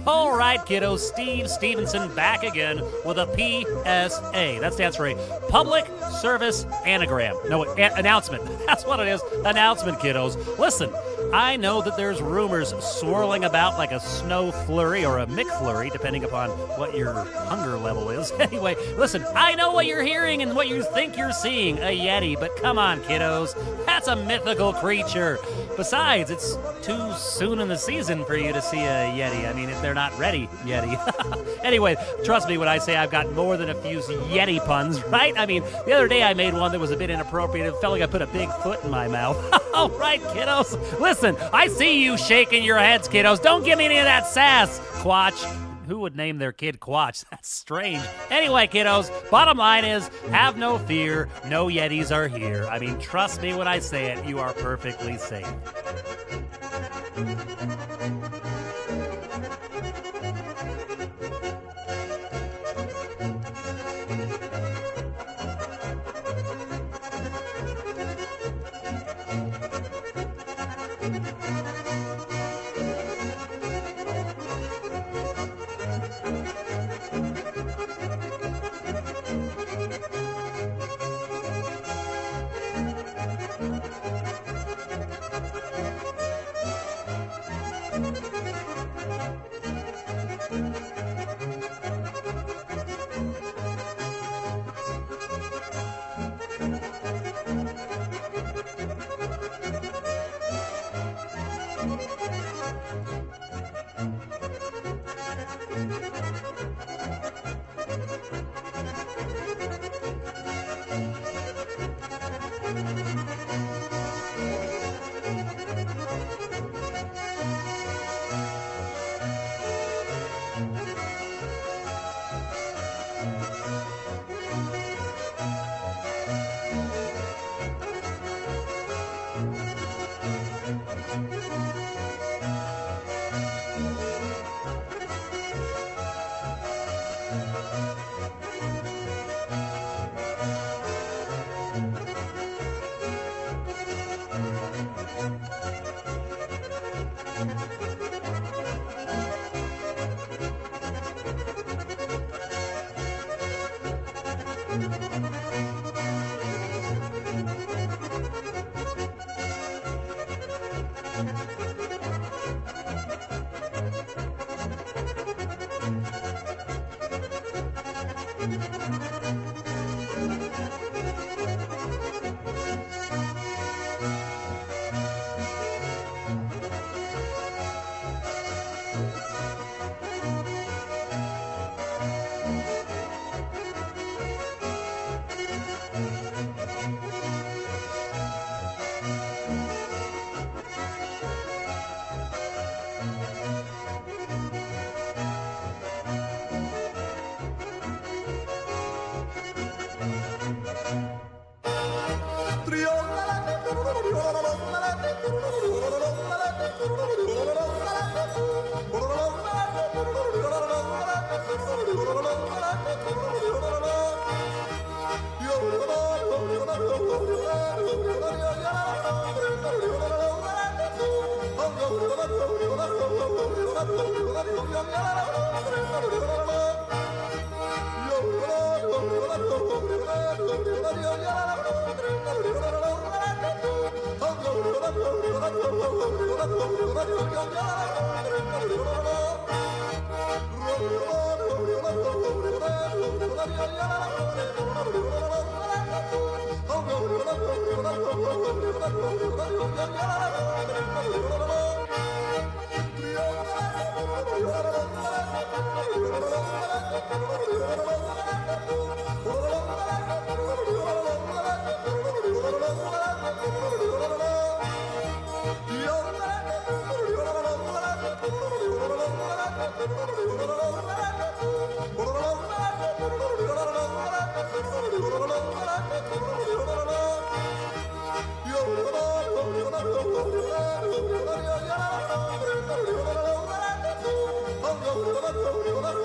All right, kiddos, Steve Stevenson back again with a PSA. That stands for a Public Service Anagram. No, announcement. That's what it is. Announcement, kiddos. Listen, I know that there's rumors swirling about like a snow flurry or a McFlurry, depending upon what your hunger level is. Anyway, listen, I know what you're hearing and what you think you're seeing, a Yeti, but come on, kiddos. That's a mythical creature. Besides, it's too soon in the season for you to see a Yeti. I mean, if they're not ready, Yeti. Anyway, trust me when I say I've got more than a few Yeti puns, right? I mean, the other day I made one that was a bit inappropriate. It felt like I put a big foot in my mouth. All right, kiddos. Listen, I see you shaking your heads, kiddos. Don't give me any of that sass, Quatch. Who would name their kid Quatch? That's strange. Anyway, kiddos, bottom line is, have no fear. No Yetis are here. I mean, trust me when I say it. You are perfectly safe.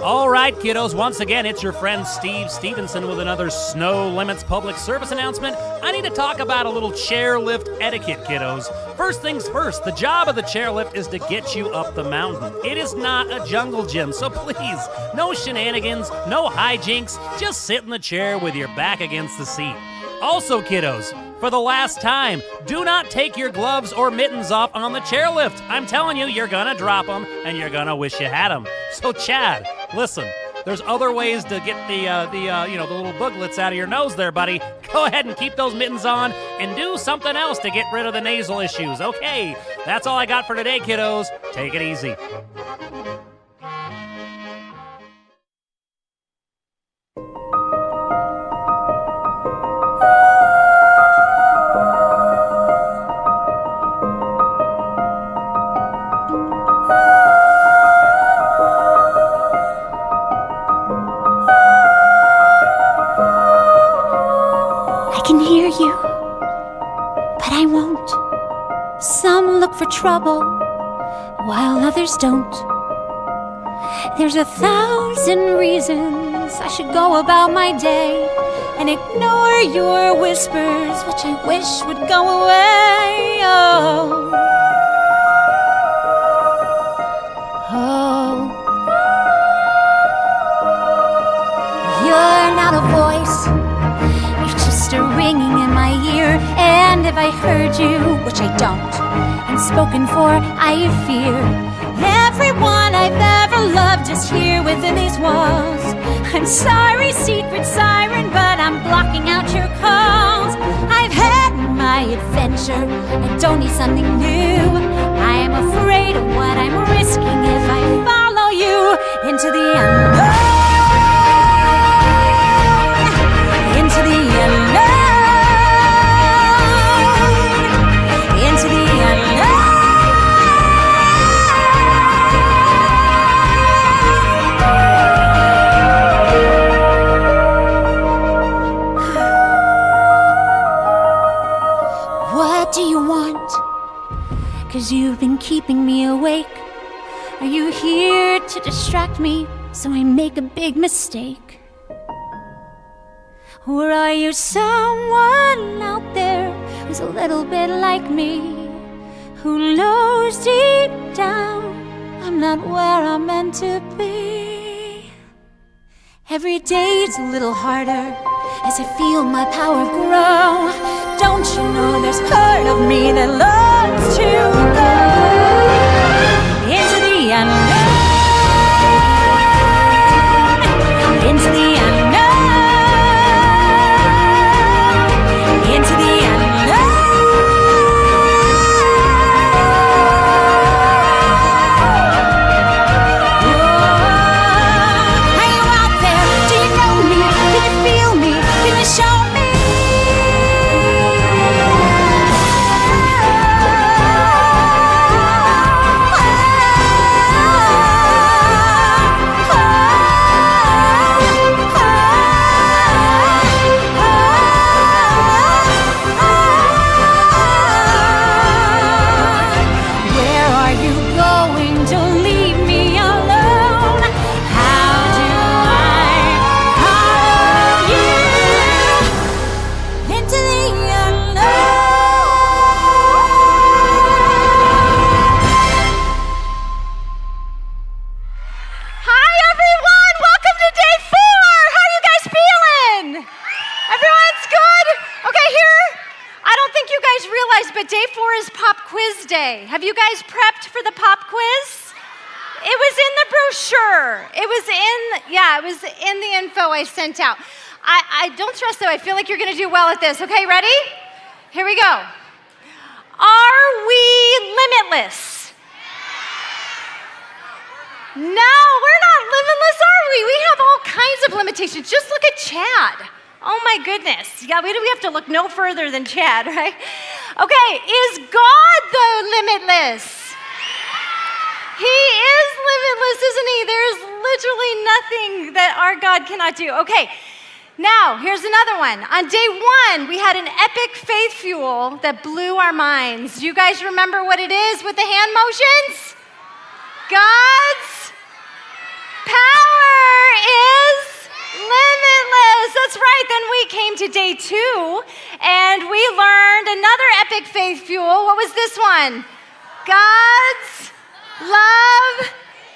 All right, kiddos, once again, it's your friend Steve Stevenson with another Snow Limits public service announcement. I need to talk about a little chairlift etiquette, kiddos. First things first, the job of the chairlift is to get you up the mountain. It is not a jungle gym, so please, no shenanigans, no hijinks, just sit in the chair with your back against the seat. Also, kiddos, for the last time, do not take your gloves or mittens off on the chairlift. I'm telling you, you're gonna drop them, and you're gonna wish you had them. So, Chad, listen, there's other ways to get the little booglets out of your nose there, buddy. Go ahead and keep those mittens on and do something else to get rid of the nasal issues. Okay, that's all I got for today, kiddos. Take it easy. I can hear you, but I won't. Some look for trouble, while others don't. There's 1,000 reasons I should go about my day and ignore your whispers, which I wish would go away. You're not a voice, you're just a ringing in my ear. And if I heard you, which I don't, and spoken for, I fear everyone I've ever loved is here within these walls. I'm sorry, secret siren, but I'm blocking out your calls. I've had my adventure, I don't need something new. I am afraid of what I'm risking if I follow you into the unknown. Into the unknown. Into the unknown. What do you want? 'Cause you've been keeping me awake. Are you here to distract me so I make a big mistake? Or are you someone out there who's a little bit like me, who knows deep down I'm not where I'm meant to be? Every day's a little harder as I feel my power grow. Don't you know there's part of me that loves to go into the unknown, into the unknown, into the unknown. Are you out there? Do you know me? Can you feel me? Can you show me? But day 4 is pop quiz day. Have you guys prepped for the pop quiz? It was in the brochure. It was in the info I sent out. I don't stress though, I feel like you're gonna do well at this. Okay, ready? Here we go. Are we limitless? No, we're not limitless, are we? We have all kinds of limitations. Just look at Chad. Oh my goodness. Yeah, we have to look no further than Chad, right? Okay, is God though limitless? He is limitless, isn't he? There is literally nothing that our God cannot do. Okay, Now, here's another one. On day 1, we had an epic faith fuel that blew our minds. Do you guys remember what it is with the hand motions? God's power is limitless. That's right. Then we came to day 2, and we learned another epic faith fuel. What was this one? God's love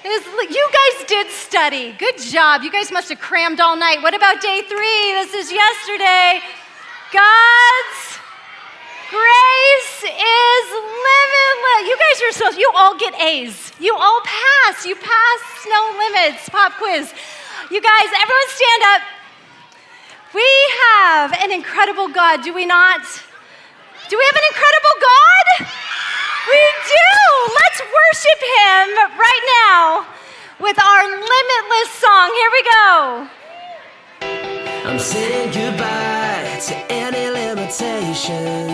is. You guys did study. Good job. You guys must have crammed all night. What about day 3? This is yesterday. God's grace is limitless. You guys are so. You all get A's. You all pass. You pass no limits pop quiz. You guys, everyone stand up. We have an incredible God, do we not? Do we have an incredible God? We do. Let's worship him right now with our limitless song. Here we go. I'm saying goodbye to any limitation.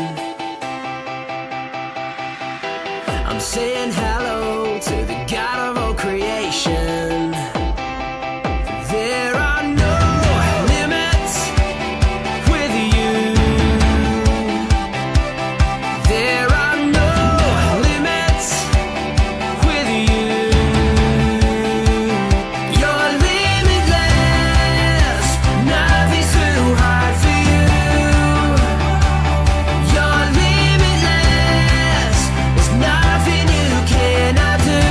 I'm saying hello to the God of all creation. There are no limits with you. There are no limits with you. You're limitless, nothing's too hard for you. You're limitless, there's nothing you cannot do.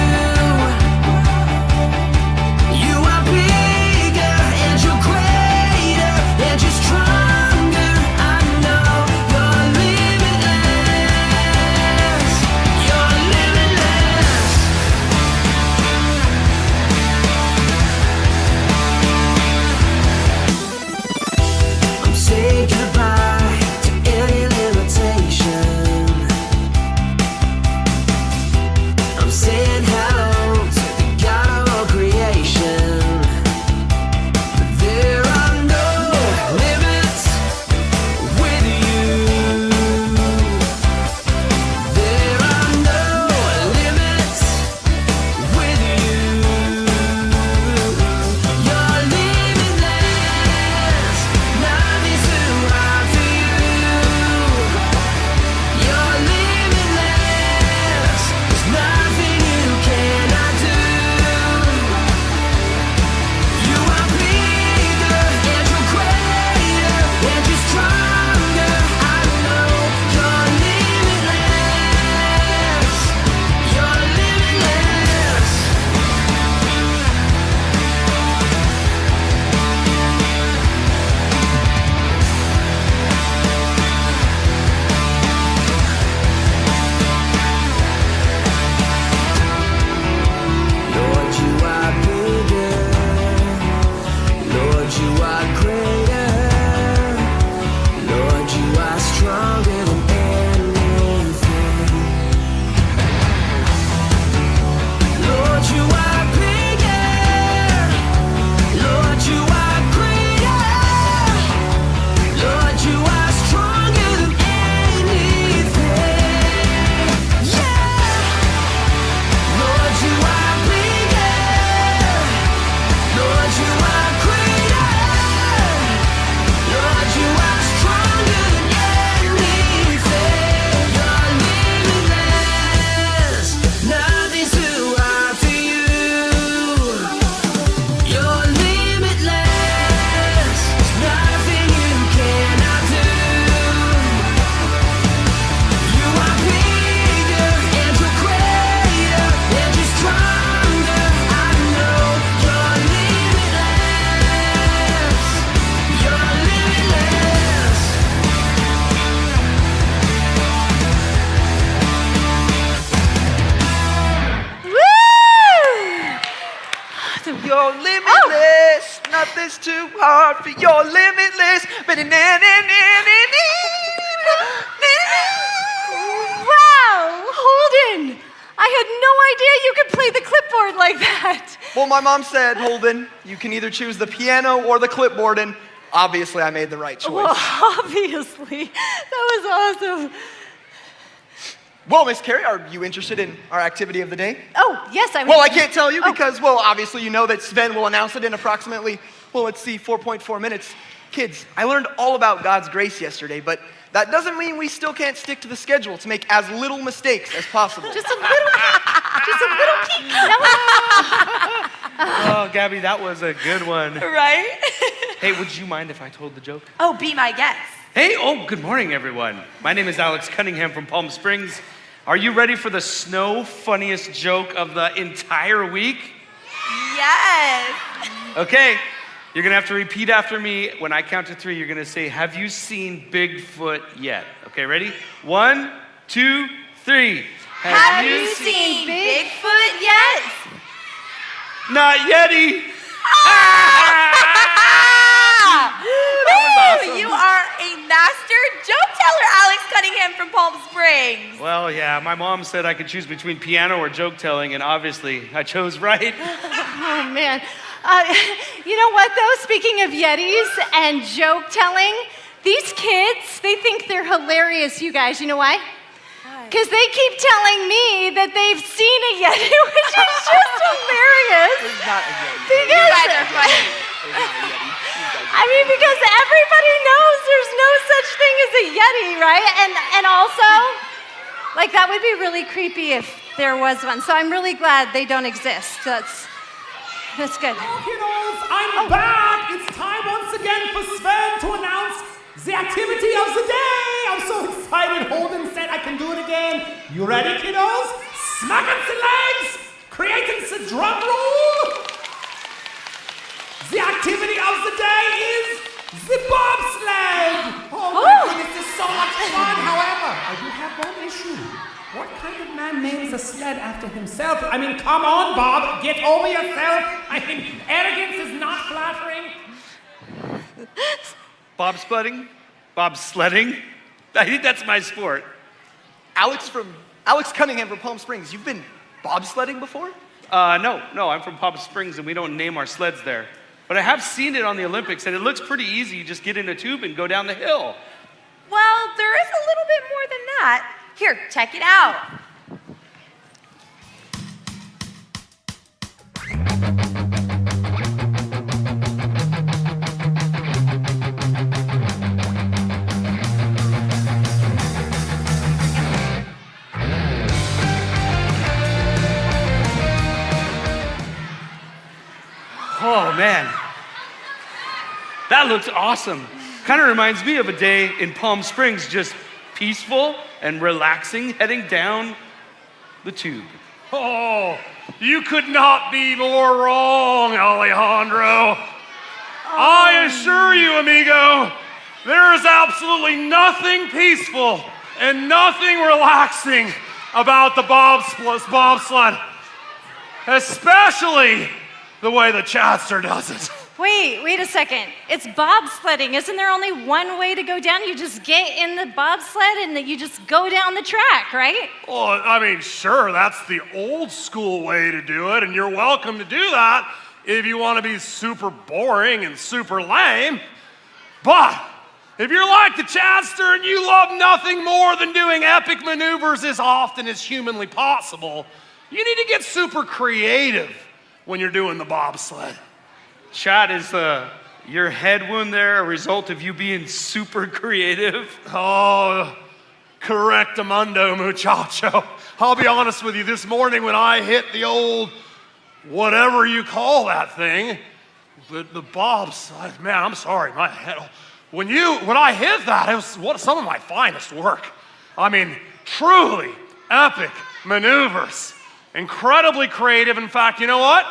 You are bigger and you're greater and you're stronger. I know you're limitless. You're limitless. I'm saying goodbye to any limitation. I'm saying hello to the God of all creation. There are no limits with you. There are no limits with you. You're limitless, nothing's too hard for you. You're limitless, there's nothing you cannot do. You are bigger and you're greater and you're stronger. I know you're limitless. You're limitless. Lord, you are bigger. Lord, you are greater. Lord, you are stronger than anything. Lord, you are bigger. Lord, you are greater. Lord, you are stronger than anything. Yeah. Lord, you are bigger. Lord, you are greater. Lord, you are stronger than anything. You're limitless. Nothing's too hard for you. You're limitless. There's nothing you cannot do. You are bigger and you're greater and you're stronger. I know you're limitless. You're limitless. Woo! You're limitless, nothing's too hard for you're limitless. Wow, Holden! I had no idea you could play the clipboard like that. Well, my mom said, Holden, you can either choose the piano or the clipboard, and obviously I made the right choice. Well, obviously. That was awesome. Well, Miss Carrie, are you interested in our activity of the day? Oh, yes, I was. Well, I can't tell you Oh. because, well, obviously you know that Sven will announce it in approximately, well, let's see, 4.4 minutes. Kids, I learned all about God's grace yesterday, but that doesn't mean we still can't stick to the schedule to make as little mistakes as possible. Just a little peek. No. Oh, Gabby, that was a good one. Right? Hey, would you mind if I told the joke? Oh, be my guest. Hey, good morning, everyone. My name is Alex Cunningham from Palm Springs. Are you ready for the snow funniest joke of the entire week? Yes. Okay, you're gonna have to repeat after me. When I count to 3, you're gonna say, have you seen Bigfoot yet? Okay, ready? 1, 2, 3. Have you seen Bigfoot yet? Not Yeti. Woo! You are a master joke teller, Alex Cunningham from Palm Springs. Well, yeah, my mom said I could choose between piano or joke telling, and obviously I chose right. Oh, man. You know what, though? Speaking of Yetis and joke telling, these kids, they think they're hilarious, you guys. You know why? Because they keep telling me that they've seen a Yeti, which is just hilarious. It's not a Yeti. You guys are funny. It's not a Yeti. I mean, because everybody knows there's no such thing as a Yeti, right? And also, like, that would be really creepy if there was one. So I'm really glad they don't exist. That's good. Kiddos, I'm back. It's time once again for Sven to announce the activity of the day. I'm so excited. Holden said I can do it again. You ready, kiddos? Smacking the legs, creating the drum roll. The activity of the day is the bobsled. Oh my goodness, this is so much fun. However, I do have one issue. What kind of man names a sled after himself? I mean, come on, Bob, get over yourself. I mean, arrogance is not flattering. Bobsledding? Bobsledding? I think that's my sport. Alex Cunningham from Palm Springs, you've been bobsledding before? No, I'm from Palm Springs and we don't name our sleds there. But I have seen it on the Olympics and it looks pretty easy. You just get in a tube and go down the hill. Well, there is a little bit more than that. Here, check it out. Oh man, that looks awesome. Kind of reminds me of a day in Palm Springs, just peaceful and relaxing, heading down the tube. Oh, you could not be more wrong, Alejandro. I assure you, amigo, there is absolutely nothing peaceful and nothing relaxing about the bobsled, especially the way the Chadster does it. Wait a second. It's bobsledding. Isn't there only one way to go down? You just get in the bobsled and you just go down the track, right? Well, I mean, sure, that's the old school way to do it, and you're welcome to do that if you want to be super boring and super lame. But if you're like the Chadster and you love nothing more than doing epic maneuvers as often as humanly possible, you need to get super creative when you're doing the bobsled. Chad, is your head wound there a result of you being super creative? Oh, correctamundo, muchacho. I'll be honest with you, this morning when I hit the old, whatever you call that thing, the bobsled, man, I'm sorry, my head, when I hit that, it was some of my finest work. I mean, truly epic maneuvers, incredibly creative. In fact, you know what?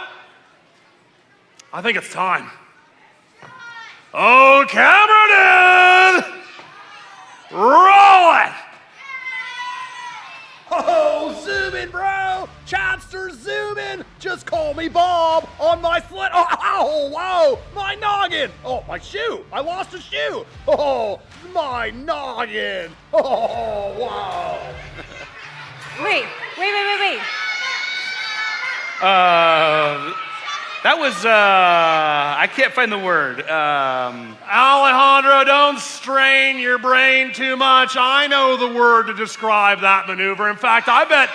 I think it's time. Oh, Cameron! Roll it! Oh, zoom in, bro! Chadster, zoom in! Just call me Bob on my sled. Oh, whoa! My noggin! Oh, my shoe! I lost a shoe! Oh, my noggin! Oh, wow! Wait. That was, I can't find the word. Alejandro, don't strain your brain too much. I know the word to describe that maneuver. In fact, I bet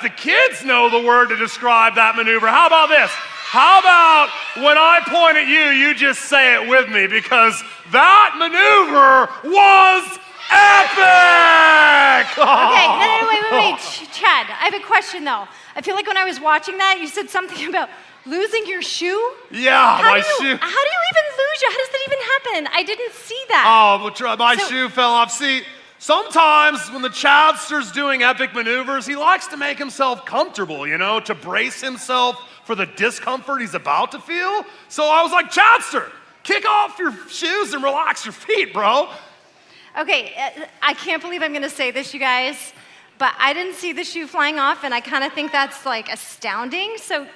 the kids know the word to describe that maneuver. How about this? How about when I point at you, you just say it with me, because that maneuver was epic! Okay, no, wait. Chad, I have a question though. I feel like when I was watching that, you said something about losing your shoe. Yeah, How my do you shoe. even lose your? How does that even happen? I didn't see that. Oh, my shoe fell off. See, sometimes when the Chadster's doing epic maneuvers, he likes to make himself comfortable, to brace himself for the discomfort he's about to feel. So I was like, Chadster, kick off your shoes and relax your feet, bro. Okay, I can't believe I'm gonna say this, you guys, but I didn't see the shoe flying off, and I kind of think that's like astounding. So,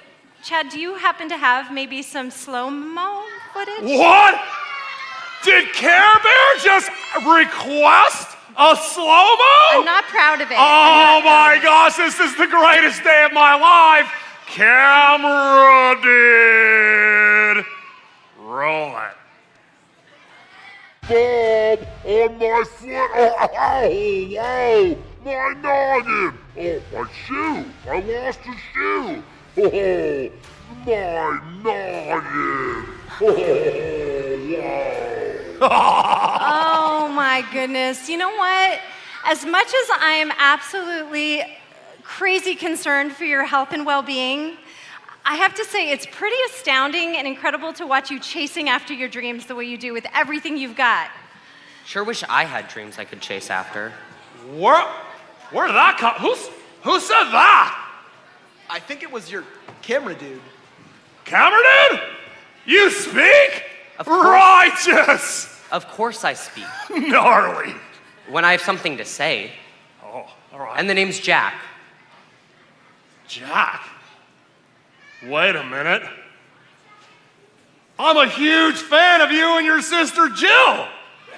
Chad, do you happen to have maybe some slow-mo footage? What? Did Care Bear just request a slow-mo? I'm not proud of it. Oh my gosh, this is the greatest day of my life. Camera did. Roll it. Bob, on my foot. Oh, wow. My noggin. Oh, my shoe. I lost a shoe. Oh, my noggin. Oh, wow. Oh my goodness. You know what? As much as I am absolutely crazy concerned for your health and well-being, I have to say it's pretty astounding and incredible to watch you chasing after your dreams the way you do with everything you've got. Sure wish I had dreams I could chase after. Where did that come? Who said that? I think it was your camera dude. Camera dude? You speak? Of course. Righteous. Of course I speak. Gnarly. When I have something to say. Oh, all right. And the name's Jack. Jack? Wait a minute. I'm a huge fan of you and your sister Jill.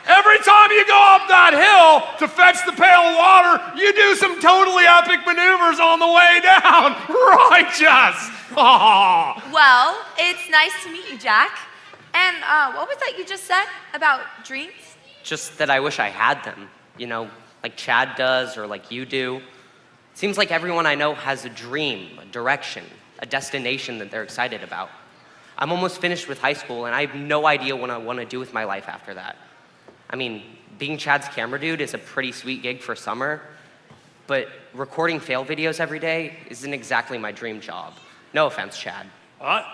Every time you go up that hill to fetch the pail of water, you do some totally epic maneuvers on the way down. Righteous. Oh. Well, it's nice to meet you, Jack. And what was that you just said about dreams? Just that I wish I had them. Like Chad does or like you do. Seems like everyone I know has a dream, a direction, a destination that they're excited about. I'm almost finished with high school, and I have no idea what I want to do with my life after that. I mean, being Chad's camera dude is a pretty sweet gig for summer, but recording fail videos every day isn't exactly my dream job. No offense, Chad. What?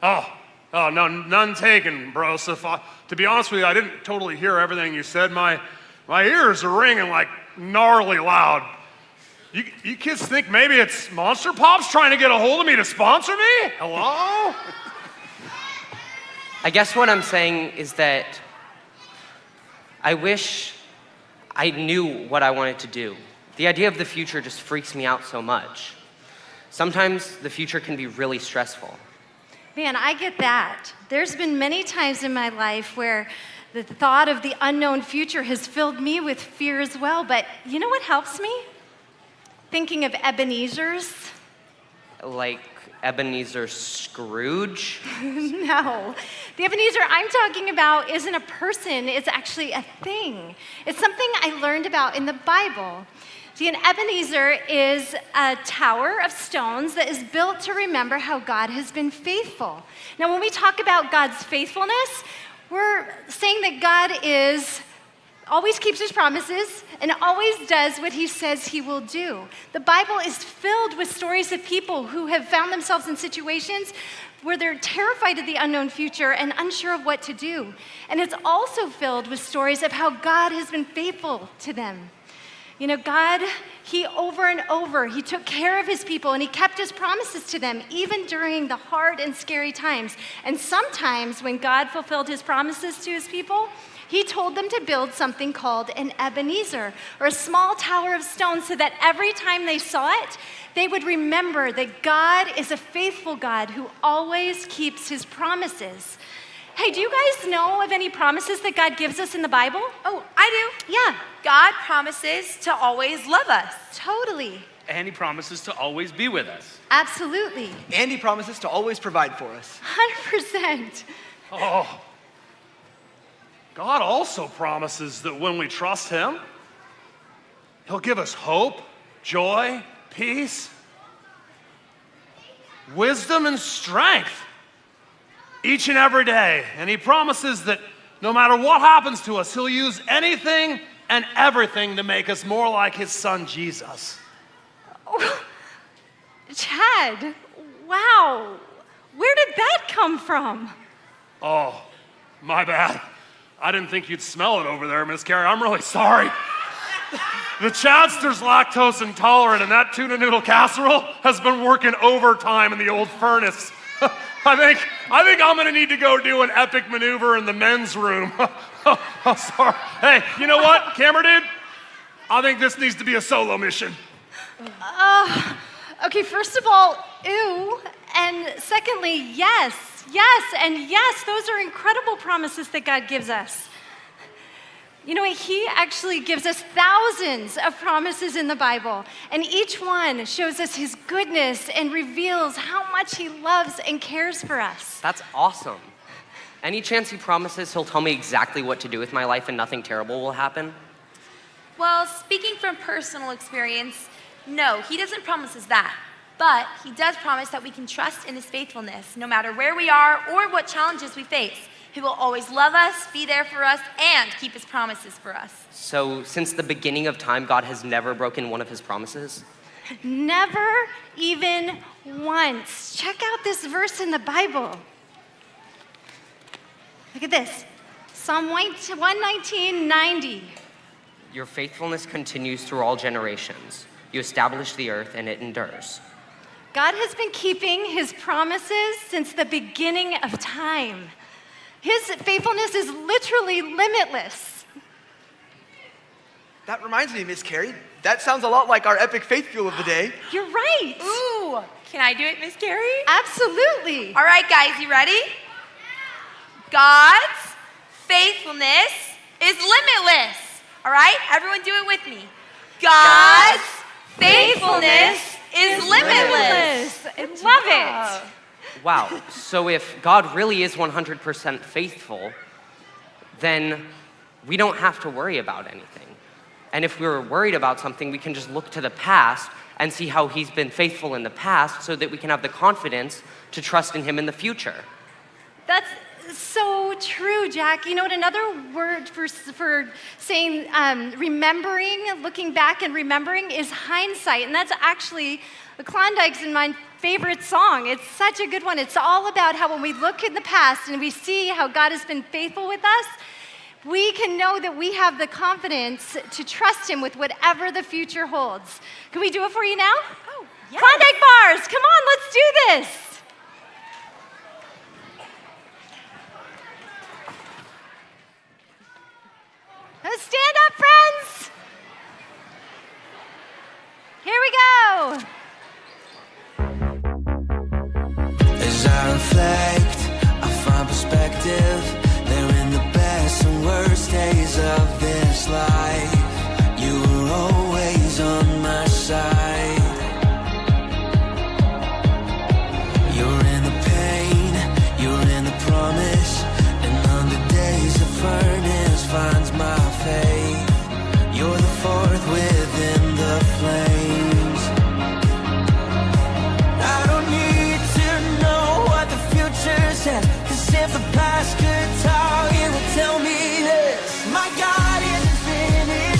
Oh, no, none taken, bro. So to be honest with you, I didn't totally hear everything you said. My ears are ringing like gnarly loud. You kids think maybe it's Monster Pops trying to get a hold of me to sponsor me? Hello? I guess what I'm saying is that I wish I knew what I wanted to do. The idea of the future just freaks me out so much. Sometimes the future can be really stressful. Man, I get that. There's been many times in my life where the thought of the unknown future has filled me with fear as well, but you know what helps me? Thinking of Ebenezer's. Like Ebenezer Scrooge? No. The Ebenezer I'm talking about isn't a person, it's actually a thing. It's something I learned about in the Bible. See, an Ebenezer is a tower of stones that is built to remember how God has been faithful. Now, when we talk about God's faithfulness, we're saying that God always keeps his promises and always does what he says he will do. The Bible is filled with stories of people who have found themselves in situations where they're terrified of the unknown future and unsure of what to do. And it's also filled with stories of how God has been faithful to them. God, he over and over, he took care of his people and he kept his promises to them, even during the hard and scary times. And sometimes when God fulfilled his promises to his people, he told them to build something called an Ebenezer, or a small tower of stone, so that every time they saw it, they would remember that God is a faithful God who always keeps his promises. Hey, do you guys know of any promises that God gives us in the Bible? Oh, I do. Yeah. God promises to always love us. Totally. And he promises to always be with us. Absolutely. And he promises to always provide for us. 100%. Oh. God also promises that when we trust him, he'll give us hope, joy, peace. wisdom and strength each and every day. And he promises that no matter what happens to us, he'll use anything and everything to make us more like his son, Jesus. Oh, Chad, wow. Where did that come from? Oh, my bad. I didn't think you'd smell it over there, Miss Carrie. I'm really sorry. The Chadster's lactose intolerant, and that tuna noodle casserole has been working overtime in the old furnace. I think I'm gonna need to go do an epic maneuver in the men's room. I'm sorry. Hey, you know what, camera dude? I think this needs to be a solo mission. Okay, first of all, ew. And secondly, yes, and yes, those are incredible promises that God gives us. You know, he actually gives us thousands of promises in the Bible, and each one shows us his goodness and reveals how much he loves and cares for us. That's awesome. Any chance he promises he'll tell me exactly what to do with my life and nothing terrible will happen? Well, speaking from personal experience, no, he doesn't promise us that. But he does promise that we can trust in his faithfulness, no matter where we are or what challenges we face. He will always love us, be there for us, and keep his promises for us. So, since the beginning of time, God has never broken one of his promises? Never even once. Check out this verse in the Bible. Look at this. Psalm 119:90. Your faithfulness continues through all generations. You establish the earth and it endures. God has been keeping his promises since the beginning of time. His faithfulness is literally limitless. That reminds me, Miss Carrie, that sounds a lot like our epic faith fuel of the day. You're right. Ooh, can I do it, Miss Carrie? Absolutely. All right, guys, you ready? God's faithfulness is limitless. All right, everyone do it with me. God's faithfulness is limitless. I love it. Wow, so if God really is 100% faithful, then we don't have to worry about anything. And if we're worried about something, we can just look to the past and see how he's been faithful in the past so that we can have the confidence to trust in him in the future. That's so true, Jack. You know what? Another word for saying remembering, looking back and remembering is hindsight. And that's actually, the Klondike's in my favorite song. It's such a good one. It's all about how when we look in the past and we see how God has been faithful with us, we can know that we have the confidence to trust him with whatever the future holds. Can we do it for you now? Oh, yes. Klondike bars, come on, let's do this. Let's stand up, friends. Here we go. As I reflect, I find perspective. They're in the best and worst days of this life. You were always on my side. You're in the pain, you're in the promise. And on the days the furnace finds my faith, you're the fourth within the flames. I don't need to know what the future says, 'cause if the past could talk, it would tell me this: my God isn't finished.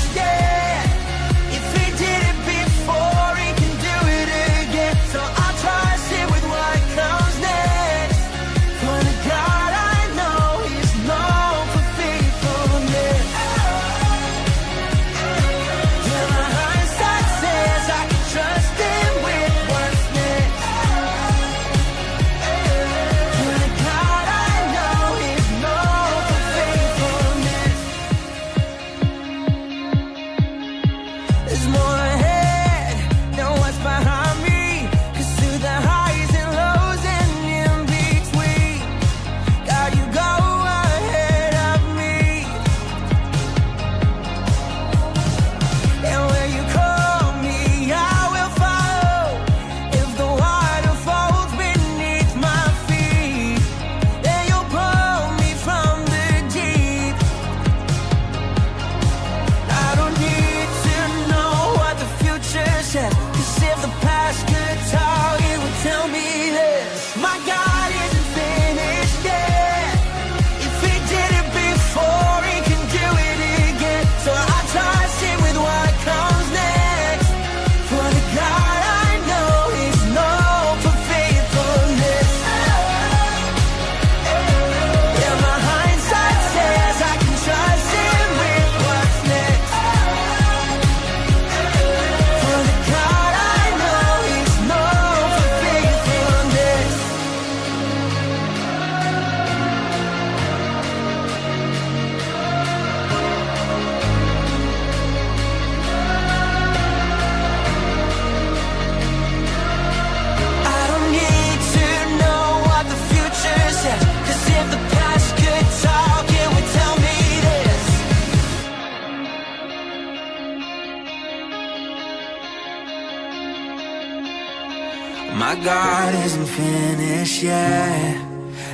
God isn't finished yet.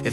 It